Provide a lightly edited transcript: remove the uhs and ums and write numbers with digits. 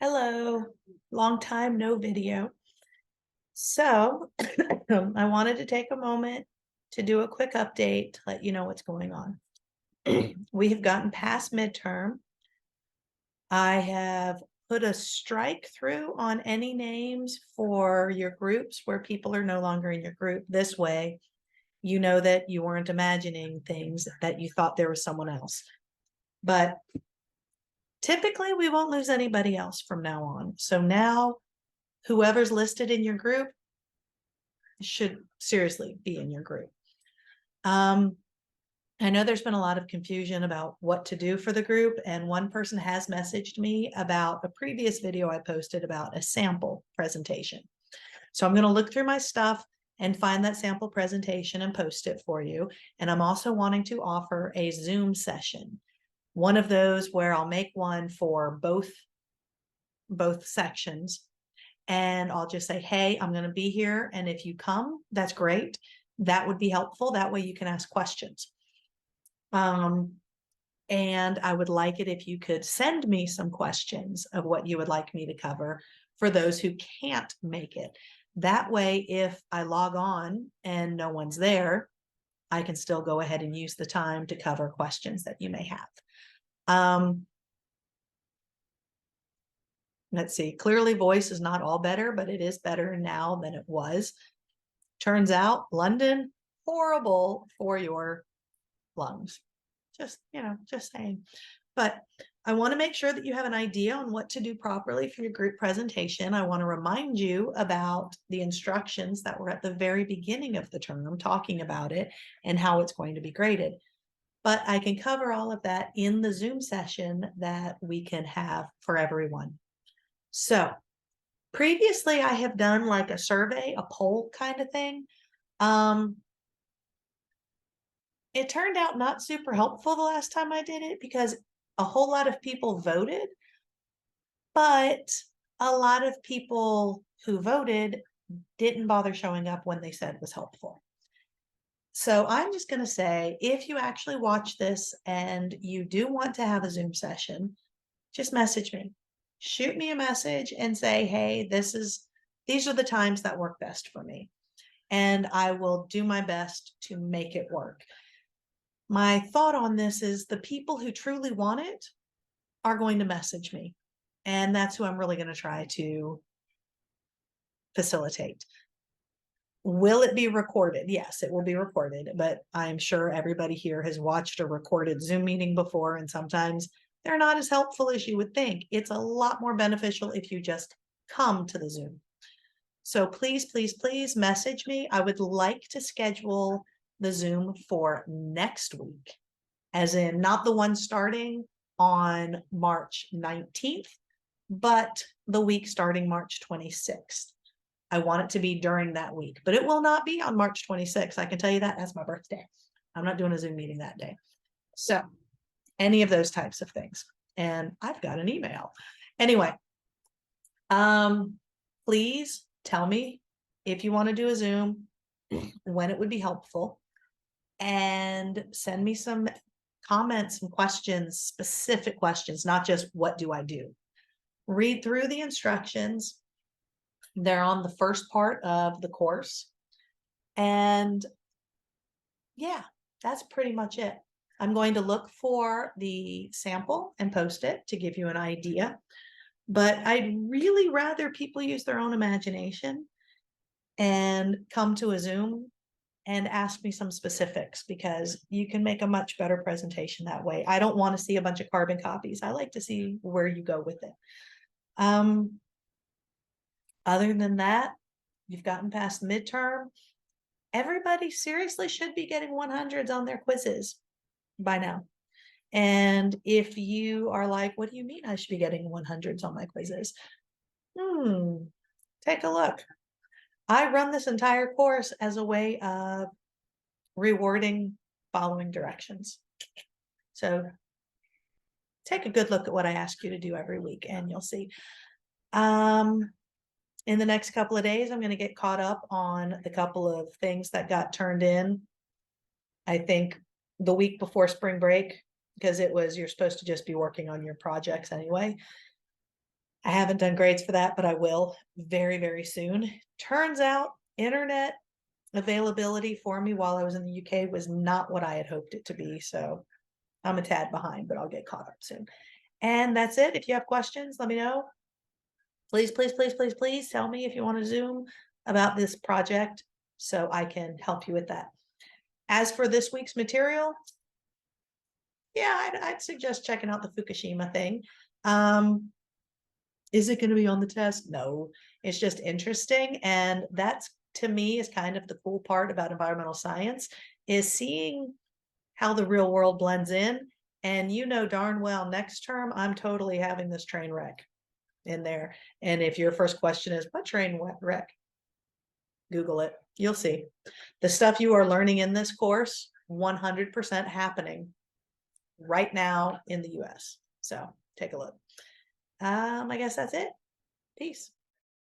Hello, long time no video. So I wanted to take a moment to do a quick update to let you know what's going on. We have gotten past midterm. I have put a strike through on any names for your groups where people are no longer in your group. This way, you know that you weren't imagining things that you thought there was someone else. But typically, we won't lose anybody else from now on. So now, whoever's listed in your group should seriously be in your group. I know there's been a lot of confusion about what to do for the group, and one person has messaged me about a previous video I posted about a sample presentation. So I'm going to look through my stuff and find that sample presentation and post it for you. And I'm also wanting to offer a Zoom session, one of those where I'll make one for both sections. And I'll just say, hey, I'm going to be here. And if you come, that's great. That would be helpful. That way you can ask questions. And I would like it if you could send me some questions of what you would like me to cover for those who can't make it. That way, if I log on and no one's there, I can still go ahead and use the time to cover questions that you may have. Let's see, clearly voice is not all better, but it is better now than it was. Turns out London, horrible for your lungs. Just saying. But I want to make sure that you have an idea on what to do properly for your group presentation. I want to remind you about the instructions that were at the very beginning of the term, talking about it and how it's going to be graded. But I can cover all of that in the Zoom session that we can have for everyone. So previously I have done like a survey, a poll kind of thing. It turned out not super helpful the last time I did it because a whole lot of people voted, but a lot of people who voted didn't bother showing up when they said was helpful. So I'm just going to say, if you actually watch this and you do want to have a Zoom session, just message me. Shoot me a message and say, hey, these are the times that work best for me. And I will do my best to make it work. My thought on this is the people who truly want it are going to message me. And that's who I'm really going to try to facilitate. Will it be recorded? Yes, it will be recorded, but I'm sure everybody here has watched a recorded Zoom meeting before, and sometimes they're not as helpful as you would think. It's a lot more beneficial if you just come to the Zoom. So please, please, please message me. I would like to schedule the Zoom for next week, as in not the one starting on March 19th, but the week starting March 26th. I want it to be during that week, but it will not be on March 26th. I can tell you that. That's my birthday. I'm not doing a Zoom meeting that day. So any of those types of things. And I've got an email. Anyway, please tell me if you want to do a Zoom, when it would be helpful, and send me some comments and questions, specific questions, not just what do I do. Read through the instructions. They're on the first part of the course. And yeah, that's pretty much it. I'm going to look for the sample and post it to give you an idea. But I'd really rather people use their own imagination and come to a Zoom and ask me some specifics, because you can make a much better presentation that way. I don't want to see a bunch of carbon copies. I like to see where you go with it. Other than that, you've gotten past midterm. Everybody seriously should be getting 100s on their quizzes by now. And if you are like, what do you mean I should be getting 100s on my quizzes? Take a look. I run this entire course as a way of rewarding following directions. So take a good look at what I ask you to do every week and you'll see. In the next couple of days, I'm going to get caught up on the couple of things that got turned in. I think the week before spring break, because you're supposed to just be working on your projects anyway. I haven't done grades for that, but I will very, very soon. Turns out internet availability for me while I was in the UK was not what I had hoped it to be. So I'm a tad behind, but I'll get caught up soon. And that's it. If you have questions, let me know. Please, please, please, please, please tell me if you want to Zoom about this project so I can help you with that. As for this week's material, yeah, I'd suggest checking out the Fukushima thing. Is it going to be on the test? No, it's just interesting. And that's, to me, is kind of the cool part about environmental science, is seeing how the real world blends in. And you know darn well next term, I'm totally having this train wreck in there. And if your first question is, what train wreck? Google it. You'll see. The stuff you are learning in this course, 100% happening right now in the US. So take a look. I guess that's it. Peace.